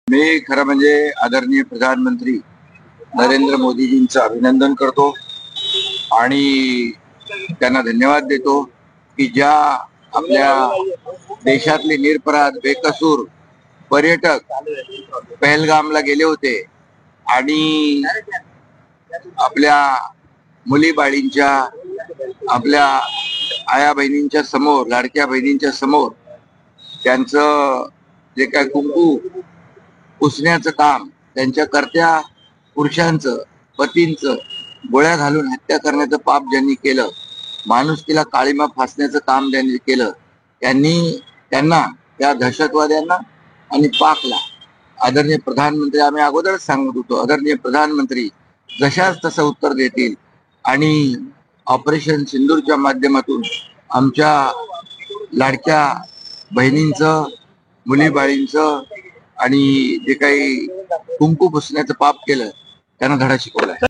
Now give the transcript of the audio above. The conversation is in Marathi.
मी खरं म्हणजे आदरणीय प्रधानमंत्री नरेंद्र मोदीजींचं अभिनंदन करतो आणि त्यांना धन्यवाद देतो की ज्या आपल्या देशातले निरपराध बेकसूर पर्यटक पहलगामला गेले होते आणि आपल्या मुली बाळींच्या आपल्या आया बहिणींच्या समोर लाडक्या बहिणींच्या समोर त्यांचं जे काय कुंकू पुसण्याचं काम त्यांच्या कर्त्या पुरुषांचं पतींचं गोळ्या घालून हत्या करण्याचं पाप ज्यांनी केलं, माणुसकीला काळीमा फासण्याचं काम ज्यांनी केलं, त्यांना त्या दहशतवाद्यांना आणि पाकला आदरणीय प्रधानमंत्री आम्ही अगोदरच सांगत होतो, आदरणीय प्रधानमंत्री जशाच तसं उत्तर देतील आणि ऑपरेशन सिंदूरच्या माध्यमातून आमच्या लाडक्या बहिणींचं मुली बाळींचं आणि जे काही कुंकू पुसण्याचं पाप केलं त्यांना धडा शिकवलाय.